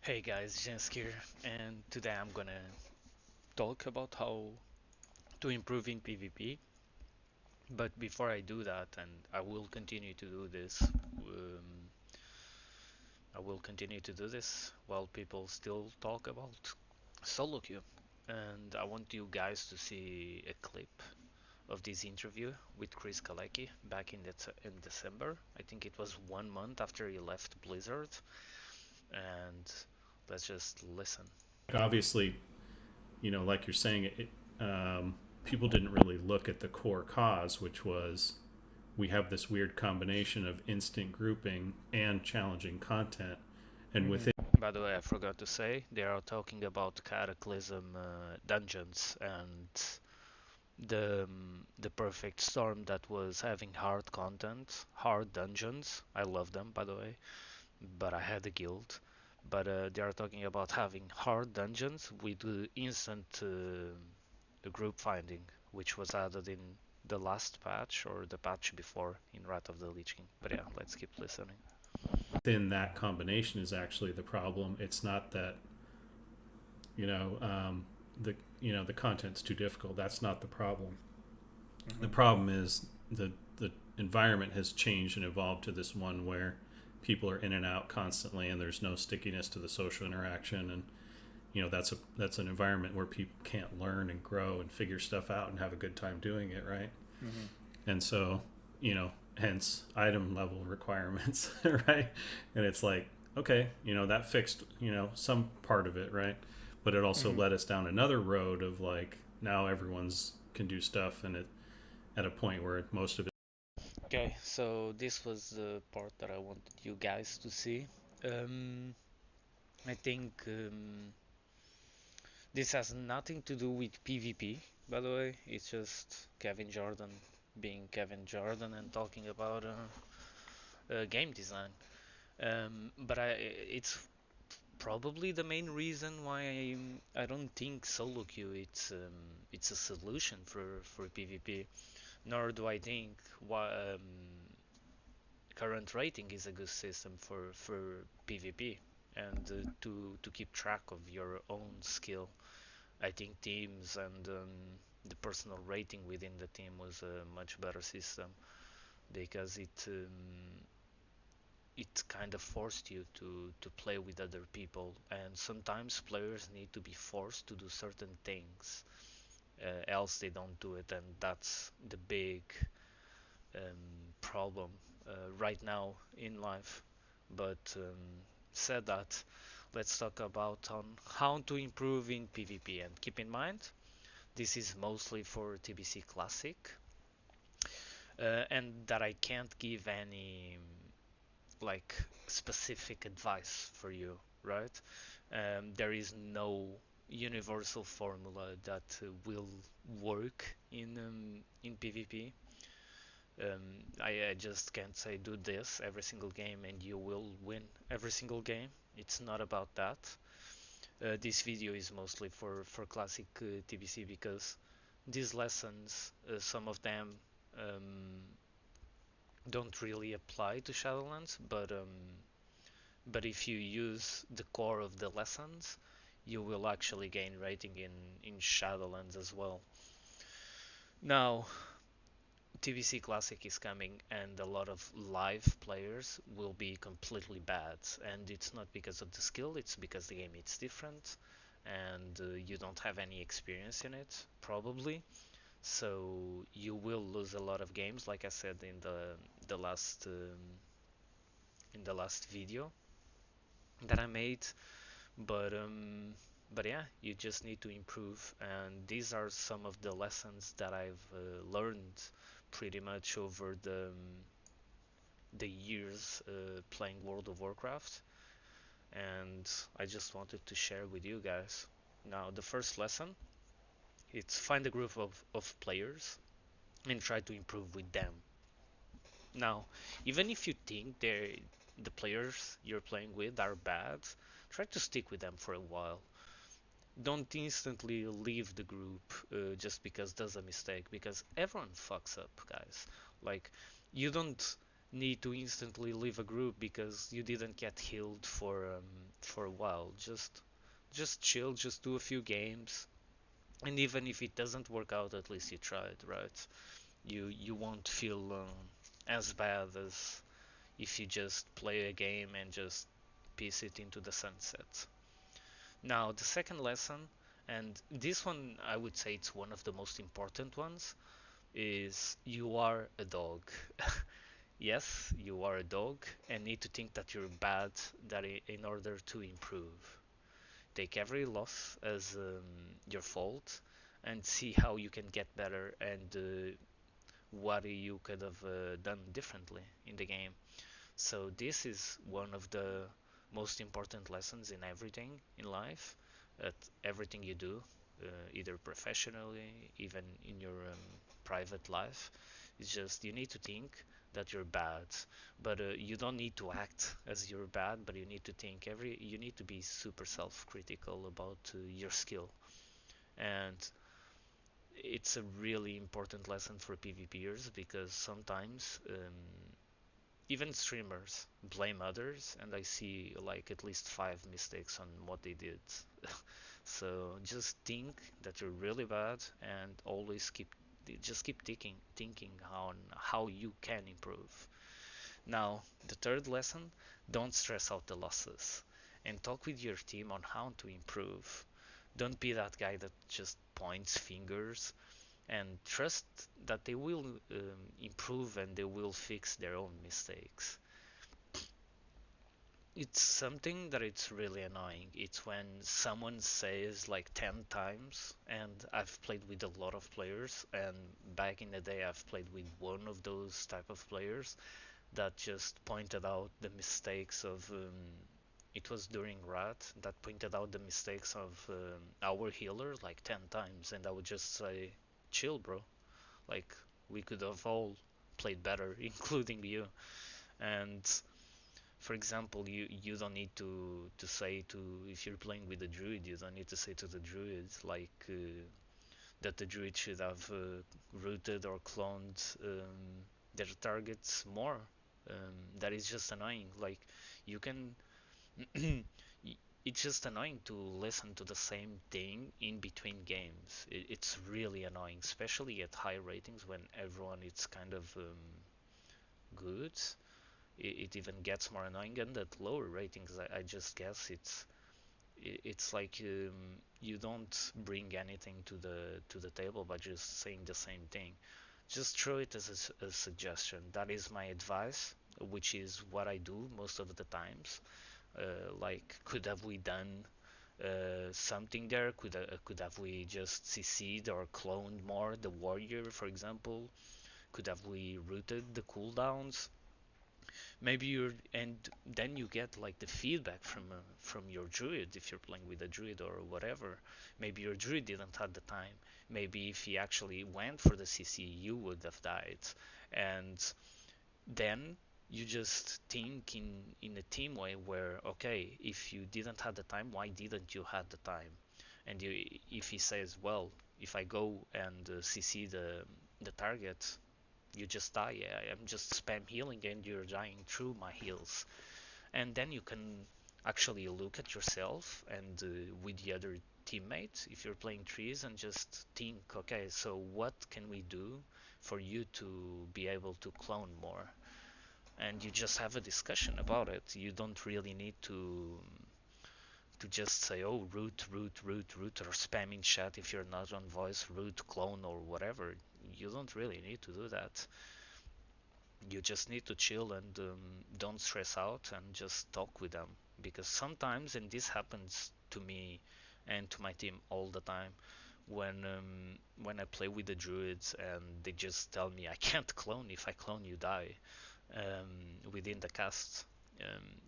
Hey guys, Jens here, and today I'm gonna talk about how to improve in PvP. But before I do that, and I will continue to do this, I will continue to do this while people still talk about solo queue. And I want you guys to see a clip of this interview with Chris Kalecki back in December. I think it was 1 month after he left Blizzard, and let's just listen. Obviously, like you're saying, people didn't really look at the core cause, which was we have this weird combination of instant grouping and challenging content, and Mhm. within By the way, I forgot to say they are talking about Cataclysm dungeons and the perfect storm that was having hard content, hard dungeons. I love them, by the way, but I had a guild. But they are talking about having hard dungeons with instant group finding, which was added in the last patch or the patch before in Wrath of the Lich King. But yeah, let's keep listening. that combination is actually the problem. It's not that you know the the content's too difficult. That's not the problem. The Mhm. problem is the environment has changed and evolved to this one where people are in and out constantly, and there's no stickiness to the social interaction, and that's an environment where people can't learn and grow and figure stuff out and have a good time doing it, right? Mhm. And so, hence item level requirements, right? And it's like, okay, that fixed, some part of it, right? But it also Mhm. led us down another road of like now everyone's can do stuff, and it at a point where most of it. Okay, so this was the part that I wanted you guys to see. Um, I think this has nothing to do with PvP, by the way. It's just Kevin Jordan being Kevin Jordan and talking about game design. But it's probably the main reason why I don't think solo queue it's a solution for PvP. Nor do I think why current rating is a good system for PvP and to keep track of your own skill. I think teams and the personal rating within the team was a much better system because it kind of forced you to play with other people, and sometimes players need to be forced to do certain things, else they don't do it, and that's the big problem right now in life. But said that, let's talk about on how to improve in PvP. And keep in mind, this is mostly for TBC Classic, and that I can't give any like specific advice for you, right? There is no universal formula that will work in PvP. I just can't say do this every single game and you will win every single game. It's not about that. This video is mostly for classic TBC because these lessons, some of them um, don't really apply to Shadowlands, but if you use the core of the lessons, you will actually gain rating in Shadowlands as well. Now, TBC Classic is coming, and a lot of live players will be completely bad. And it's not because of the skill; it's because the game is different, and you don't have any experience in it, probably. So you will lose a lot of games, like I said in the last in the last video that I made. But yeah, you just need to improve, and these are some of the lessons that I've learned pretty much over the years playing World of Warcraft, and I just wanted to share with you guys. Now, the first lesson, it's find a group of players and try to improve with them. Now, even if you think the players you're playing with are bad, try to stick with them for a while. Don't instantly leave the group just because there's a mistake, because everyone fucks up, guys. Like, you don't need to instantly leave a group because you didn't get healed for a while. Just chill, just do a few games, and even if it doesn't work out, at least you tried, right? You won't feel as bad as if you just play a game and just piece it into the sunset. Now, the second lesson, and this one I would say it's one of the most important ones, is you are a dog. Yes, you are a dog and need to think that you're bad that in order to improve. Take every loss as your fault and see how you can get better and what you could have done differently in the game. So this is one of the most important lessons in everything in life, at everything you do, either professionally, even in your private life. It's just you need to think that you're bad, but you don't need to act as you're bad. But you need to think you need to be super self-critical about your skill, and it's a really important lesson for PvPers because sometimes even streamers blame others, and I see like at least five mistakes on what they did. So just think that you're really bad and always keep thinking on how you can improve. Now, the third lesson, don't stress out the losses and talk with your team on how to improve. Don't be that guy that just points fingers, and trust that they will improve and they will fix their own mistakes. It's something that it's really annoying. It's when someone says like 10 times, and I've played with a lot of players, and back in the day I've played with one of those type of players that just pointed out the mistakes of it was during Rat that pointed out the mistakes of our healer like 10 times, and I would just say, chill, bro. Like, we could have all played better, including you. And for example, you don't need to say to, if you're playing with a druid, you don't need to say to the druid like that the druid should have rooted or cloned their targets more. That is just annoying. Like, you can it's just annoying to listen to the same thing in between games. It's really annoying, especially at high ratings when everyone is kind of good. It even gets more annoying, and at lower ratings, I just guess it's like you don't bring anything to the table by just saying the same thing. Just throw it as a suggestion. That is my advice, which is what I do most of the times. Like, could have we done something there? Could have we just CC'd or cloned more the warrior, for example? Could have we routed the cooldowns? Maybe you're, and then you get like the feedback from your druid if you're playing with a druid or whatever. Maybe your druid didn't have the time. Maybe if he actually went for the CC, you would have died. And then you just think in a team way where, okay, if you didn't have the time, why didn't you have the time? And if he says, well, if I go and CC the target, you just die. I'm just spam healing and you're dying through my heals. And then you can actually look at yourself and with the other teammates if you're playing trees and just think, okay, so what can we do for you to be able to clone more? And you just have a discussion about it. You don't really need to just say, oh, root, or spam in chat if you're not on voice, root, clone, or whatever. You don't really need to do that. You just need to chill and don't stress out and just talk with them, because sometimes, and this happens to me and to my team all the time, when I play with the druids and they just tell me I can't clone, if I clone you die within the cast,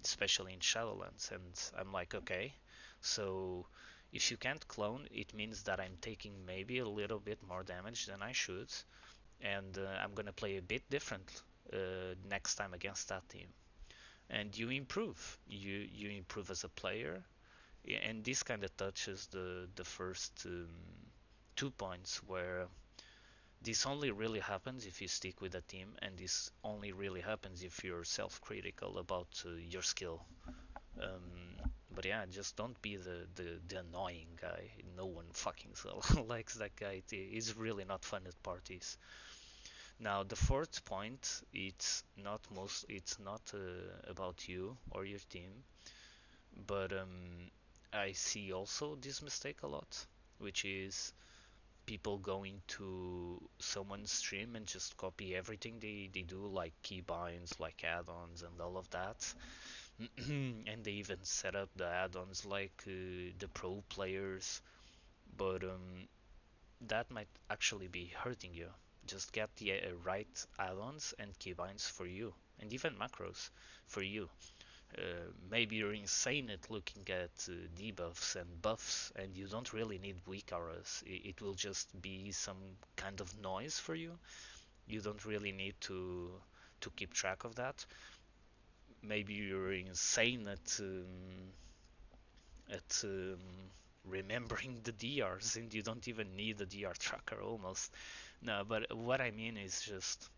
especially in Shadowlands, and I'm like, okay, so if you can't clone, it means that I'm taking maybe a little bit more damage than I should, and I'm gonna play a bit different next time against that team. And you improve. You improve as a player, and this kind of touches the first 2 points, where This only really happens if you stick with a team, and this only really happens if you're self-critical about your skill. But yeah, just don't be the annoying guy. No one fucking likes that guy. He's really not fun at parties. Now the fourth point, it's not about you or your team, but I see also this mistake a lot, which is people going to someone's stream and just copy everything they do, like keybinds, like add-ons, and all of that. And they even set up the add-ons like the pro players, but that might actually be hurting you. Just get the right add-ons and keybinds for you, and even macros for you. Maybe you're insane at looking at debuffs and buffs, and you don't really need weak auras. It will just be some kind of noise for you. You don't really need to keep track of that. Maybe you're insane at remembering the DRs, and you don't even need a DR tracker almost. No, but what I mean is just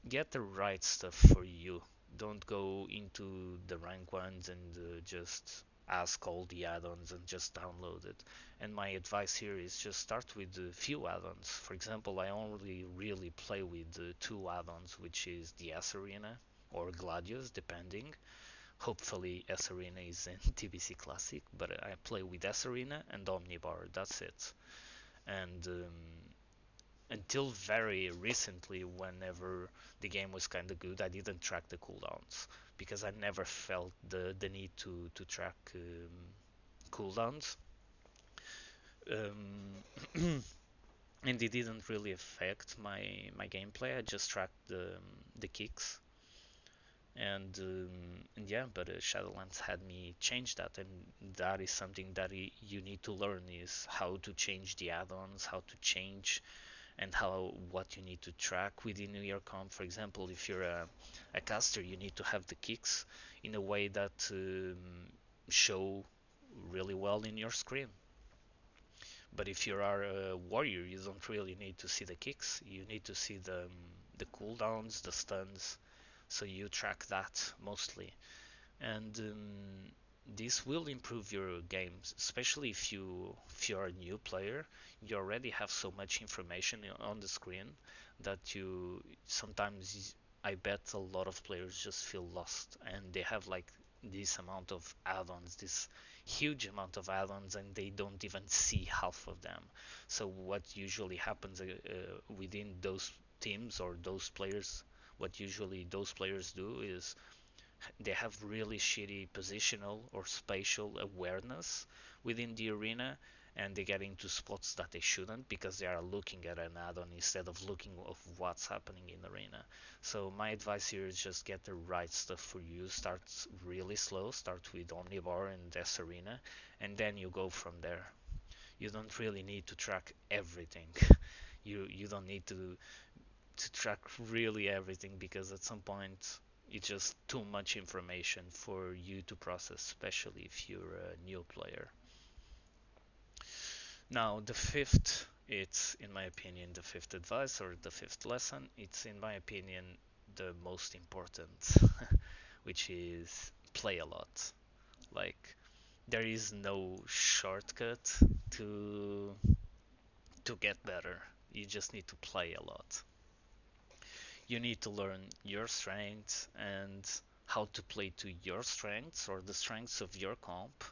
get the right stuff for you. Don't go into the rank ones and just ask all the add-ons and just download it. And my advice here is just start with a few add-ons. For example, I only really play with two add-ons, which is the S Arena or Gladius, depending. Hopefully S Arena is in TBC Classic, but I play with S Arena and Omnibar. That's it. And until very recently, whenever the game was kind of good, I didn't track the cooldowns because I never felt the need to track cooldowns. And it didn't really affect my gameplay. I just tracked the kicks, and yeah, but Shadowlands had me change that, and that is something that you need to learn, is how to change the add-ons, how to change and how what you need to track within your comp. For example, if you're a caster, you need to have the kicks in a way that show really well in your screen. But if you are a warrior, you don't really need to see the kicks. You need to see the cooldowns, the stuns. So you track that mostly, and this will improve your games, especially if you're a new player. You already have so much information on the screen that you sometimes, I bet a lot of players just feel lost, and they have like this amount of add-ons, this huge amount of add-ons, and they don't even see half of them. So what usually happens within those teams or those players, what usually those players do is they have really shitty positional or spatial awareness within the arena, and they get into spots that they shouldn't because they are looking at an add-on instead of looking of what's happening in the arena. So my advice here is just get the right stuff for you. Start really slow, start with Omnibar and S Arena, and then you go from there. You don't really need to track everything. You don't need to track really everything, because at some point it's just too much information for you to process, especially if you're a new player. Now, the fifth, it's in my opinion the fifth advice or the fifth lesson, it's in my opinion the most important, which is play a lot. Like, there is no shortcut to to get better. You just need to play a lot. You need to learn your strengths and how to play to your strengths or the strengths of your comp.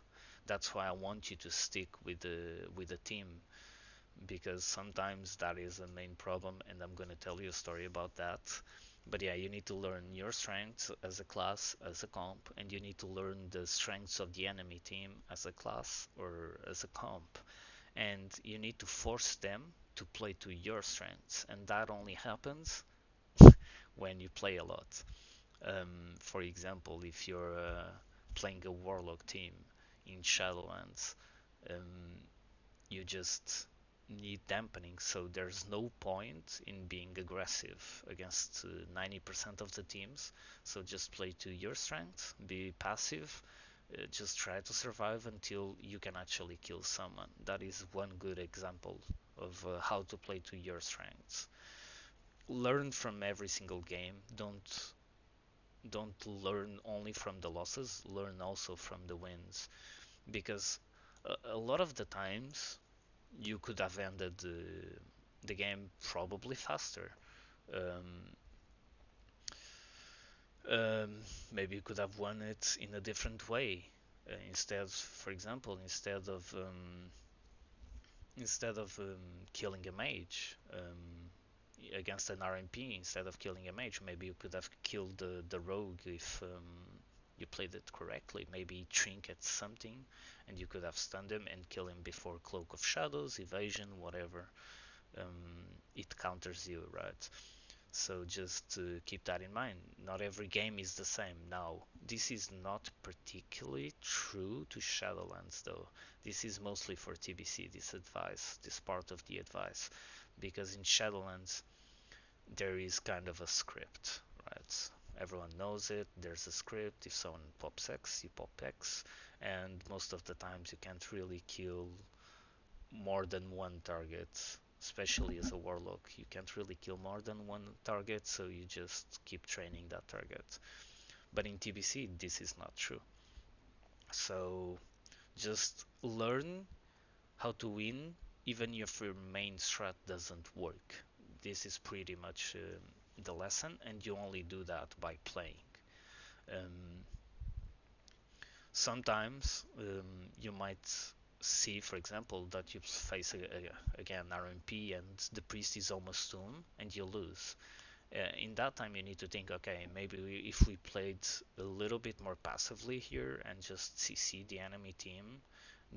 That's why I want you to stick with the team, because sometimes that is the main problem, and I'm gonna tell you a story about that. But yeah, you need to learn your strengths as a class, as a comp, and you need to learn the strengths of the enemy team as a class or as a comp, and you need to force them to play to your strengths, and that only happens when you play a lot. For example, if you're playing a warlock team in Shadowlands, um, you just need dampening, so there's no point in being aggressive against 90% of the teams. So just play to your strength, be passive, just try to survive until you can actually kill someone. That is one good example of how to play to your strengths. Learn from every single game. Don't learn only from the losses. Learn also from the wins, because a lot of the times you could have ended the game probably faster. Um, Maybe you could have won it in a different way. Instead, for example, killing a mage against an RMP, instead of killing a mage, maybe you could have killed the rogue if you played it correctly. Maybe trinket something, and you could have stunned him and kill him before Cloak of Shadows, evasion, whatever. It counters you, right? So just keep that in mind. Not every game is the same. Now, this is not particularly true to Shadowlands, though. This is mostly for TBC, this advice, this part of the advice. Because in Shadowlands, there is kind of a script, right? Everyone knows it. There's a script. If someone pops X, you pop X. And most of the times, you can't really kill more than one target, especially as a warlock. You can't really kill more than one target, so you just keep training that target. But in TBC, this is not true. So just learn how to win even if your main strat doesn't work. This is pretty much the lesson, and you only do that by playing. Um, Sometimes you might see, for example, that you face again RMP and the priest is almost soon and you lose. In that time, you need to think, okay, maybe if we played a little bit more passively here and just CC the enemy team,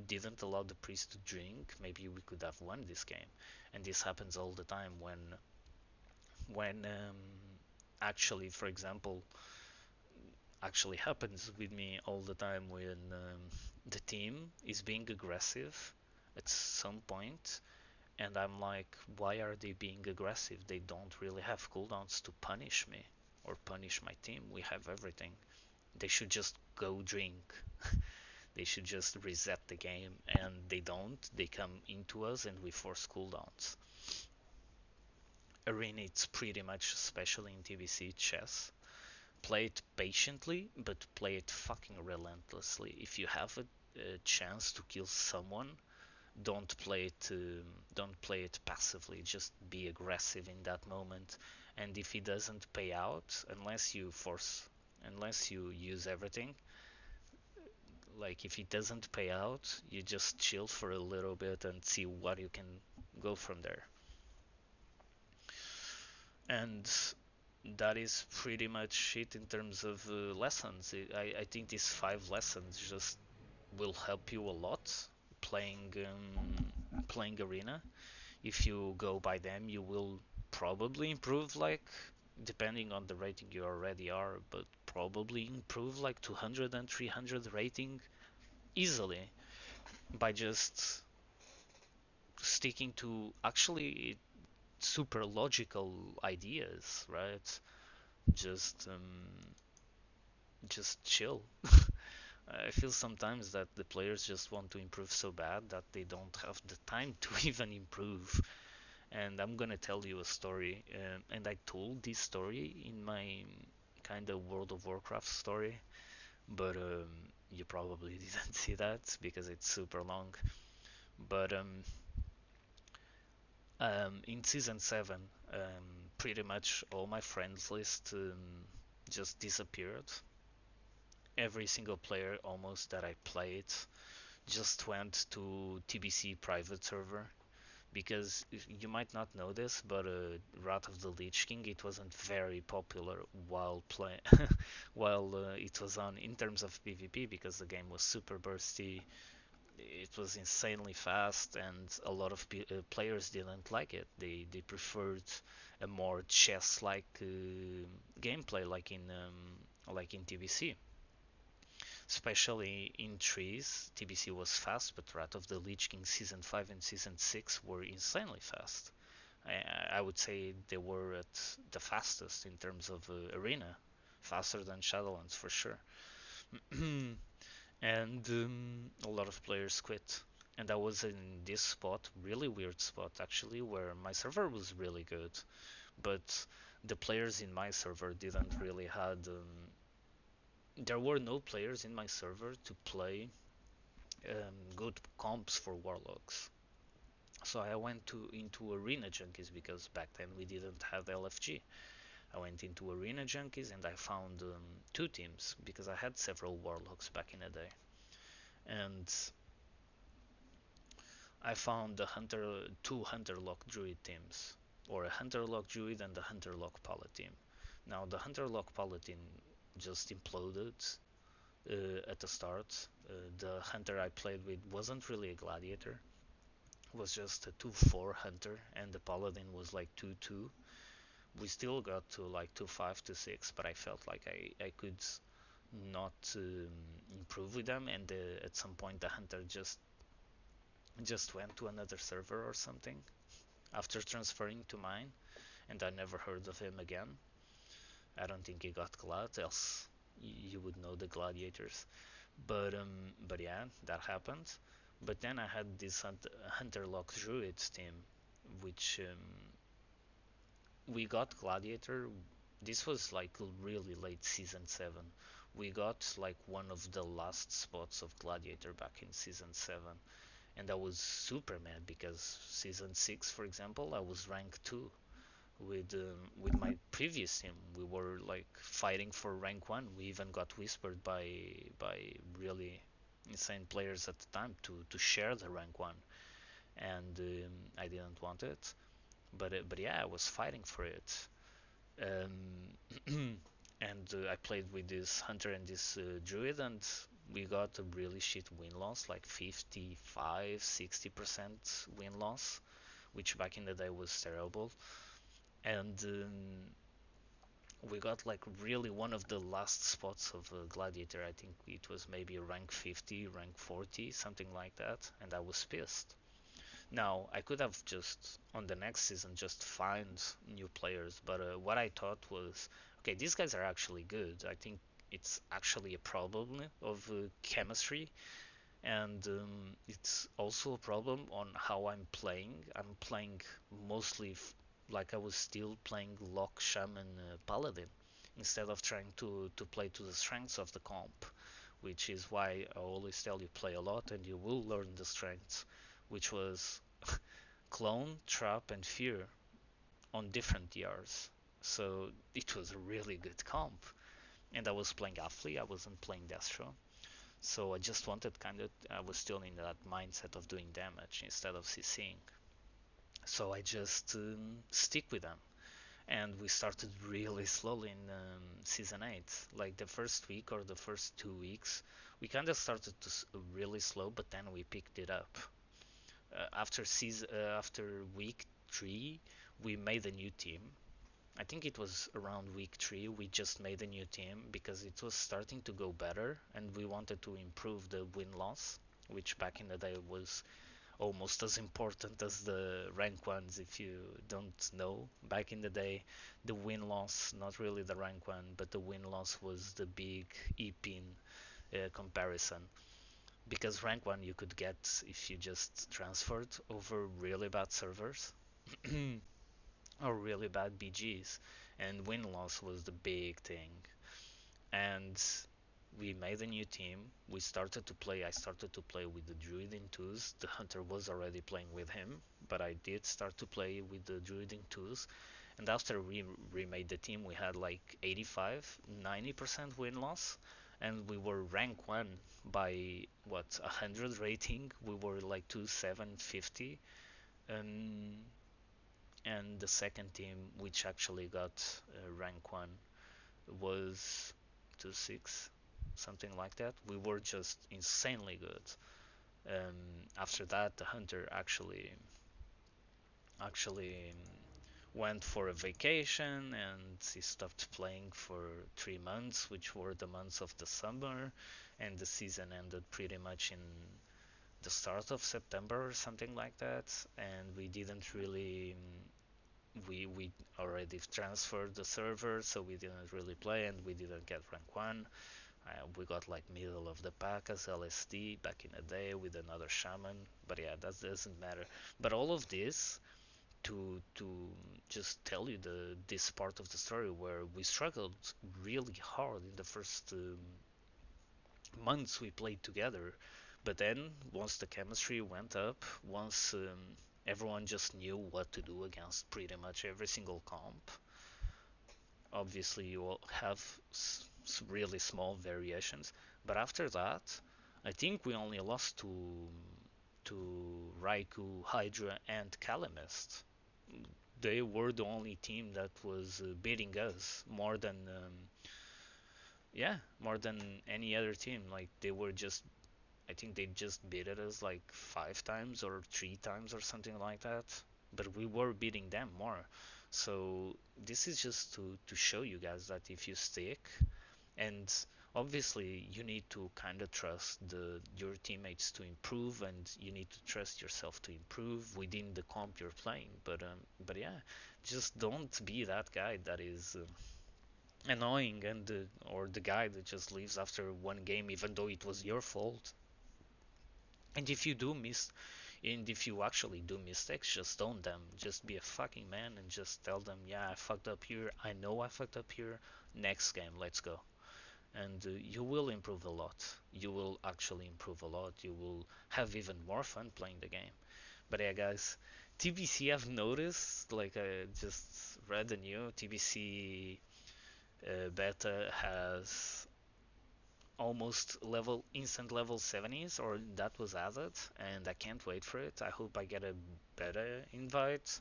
didn't allow the priest to drink, maybe we could have won this game. And this happens all the time when actually, for example, actually happens with me all the time when the team is being aggressive at some point, and I'm like, why are they being aggressive? They don't really have cooldowns to punish me or punish my team. We have everything. They should just go drink. They should just reset the game, and they don't. They come into us and we force cooldowns. Arena, it's pretty much, especially in TBC chess, play it patiently, but play it fucking relentlessly. If you have a chance to kill someone, don't play it. Don't play it passively. Just be aggressive in that moment. And if it doesn't pay out, unless you use everything, like if it doesn't pay out, you just chill for a little bit and see what you can go from there. And that is pretty much it in terms of lessons. I think these 5 lessons just will help you a lot playing arena. If you go by them, you will probably improve, like, depending on the rating you already are, but probably improve like 200 and 300 rating easily by just sticking to actually super logical ideas, right? Just just chill. I feel sometimes that the players just want to improve so bad that they don't have the time to even improve. And I'm gonna tell you a story, and I told this story in my kind of World of Warcraft story, but you probably didn't see that because it's super long. But in season 7, pretty much all my friends list just disappeared. Every single player almost that I played just went to TBC private server, because you might not know this, but Wrath of the Lich King, it wasn't very popular while play while it was on in terms of PvP, because the game was super bursty. It was insanely fast, and a lot of players didn't like it. They preferred a more chess-like gameplay, like in TBC. Especially in trees, TBC was fast, but Wrath of the Lich King Season 5 and Season 6 were insanely fast. I would say they were at the fastest in terms of arena, faster than Shadowlands for sure. And a lot of players quit. And I was in this spot, really weird spot actually, where my server was really good, but the players in my server didn't really had. There were no players in my server to play good comps for warlocks. So I went to into Arena Junkies because back then we didn't have LFG. I went into Arena Junkies and I found two teams because I had several warlocks back in the day. And I found two Hunter-Lock Druid teams, or a Hunter-Lock Druid and a Hunter-Lock Paladin team. Now the Hunter-Lock Paladin just imploded at the start. The Hunter I played with wasn't really a gladiator, was just a 2-4 Hunter, and the Paladin was like 2-2. We still got to like 2-5, 2-6, but I felt like I could not improve with them, and at some point the Hunter just went to another server or something after transferring to mine, and I never heard of him again. I don't think he got glad, else you would know the gladiators. But yeah, that happened. But then I had this Hunter Lock Druids team, which we got Gladiator. This was like really late season 7. We got like one of the last spots of Gladiator back in season 7, and I was super mad because season 6, for example, I was rank 2 with my previous team. We were like fighting for rank 1. We even got whispered by really insane players at the time to share the rank 1, and I didn't want it. But yeah, I was fighting for it. And I played with this hunter and this druid, and we got a really shit win loss, like 55-60% win loss, which back in the day was terrible. And we got like really one of the last spots of gladiator. I think it was maybe rank 50, rank 40, something like that, and I was pissed. Now, I could have just, on the next season, just find new players, but what I thought was, okay, these guys are actually good. I think it's actually a problem of chemistry, and it's also a problem on how I'm playing. I'm playing mostly like I was still playing Lock, Shaman, Paladin, instead of trying to play to the strengths of the comp, which is why I always tell you play a lot and you will learn the strengths, which was Clone, Trap, and Fear on different DRs. So it was a really good comp. And I was playing Affley, I wasn't playing Destro. So I just wanted I was still in that mindset of doing damage instead of CCing. So I just stick with them. And we started really slowly in season 8. Like the first week or the first 2 weeks, we kind of started to really slow, but then we picked it up. After week 3, we made a new team. I think it was around week 3 we just made a new team because it was starting to go better and we wanted to improve the win-loss, which back in the day was almost as important as the rank ones. If you don't know, back in the day, the win-loss, not really the rank one, but the win-loss was the big EPIN comparison. Because rank 1 you could get if you just transferred over really bad servers or really bad BGs, and win loss was the big thing. And we made a new team. I started to play with the Druid in 2s. The Hunter was already playing with him, but I did start to play with the Druid in 2s. And after we remade the team, we had like 85-90% win loss, and we were rank 1 by what, 100 rating. We were like 2,750. Um, and the second team, which actually got rank 1, was 2-6, something like that. We were just insanely good. After that, the hunter actually went for a vacation and he stopped playing for 3 months, which were the months of the summer, and the season ended pretty much in the start of September or something like that. And we didn't really we already transferred the server, so we didn't really play and we didn't get rank 1. We got like middle of the pack as LSD back in the day with another shaman, but yeah, that doesn't matter. But all of this to just tell you this part of the story where we struggled really hard in the first months we played together. But then once the chemistry went up, once everyone just knew what to do against pretty much every single comp, obviously you will have really small variations. But after that, I think we only lost to Raikou, Hydra, and Calamist. They were the only team that was beating us more than yeah, more than any other team. Like they were just, I think they just beat us like 5 times or 3 times or something like that. But we were beating them more. So this is just to show you guys that if you stick, and obviously you need to kind of trust your teammates to improve, and you need to trust yourself to improve within the comp you're playing. But yeah, just don't be that guy that is annoying, and or the guy that just leaves after one game even though it was your fault. And if you do miss, and if you actually do mistakes, just own them. Just be a fucking man and just tell them, yeah, I fucked up here. I know I fucked up here. Next game, let's go. And you will improve a lot. You will actually improve a lot. You will have even more fun playing the game. But yeah, guys, TBC, I've noticed, like I just read the new TBC beta has almost instant level 70s, or that was added, and I can't wait for it. I hope I get a better invite,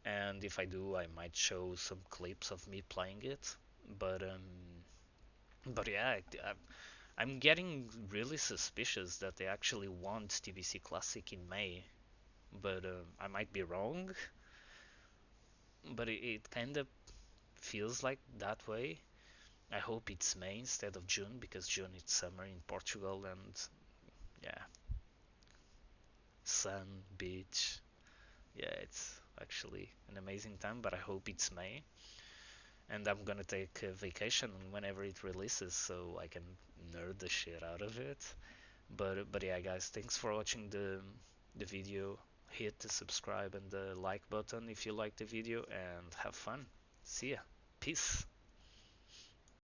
and if I do, I might show some clips of me playing it. But yeah, I'm getting really suspicious that they actually want TBC Classic in May, but I might be wrong. But it kind of feels like that way. I hope it's May instead of June, because June is summer in Portugal, and yeah, sun, beach. Yeah, it's actually an amazing time, but I hope it's May. And I'm gonna take a vacation whenever it releases so I can nerd the shit out of it. But yeah, guys, thanks for watching the video. Hit the subscribe and the like button if you like the video, and have fun. See ya. Peace.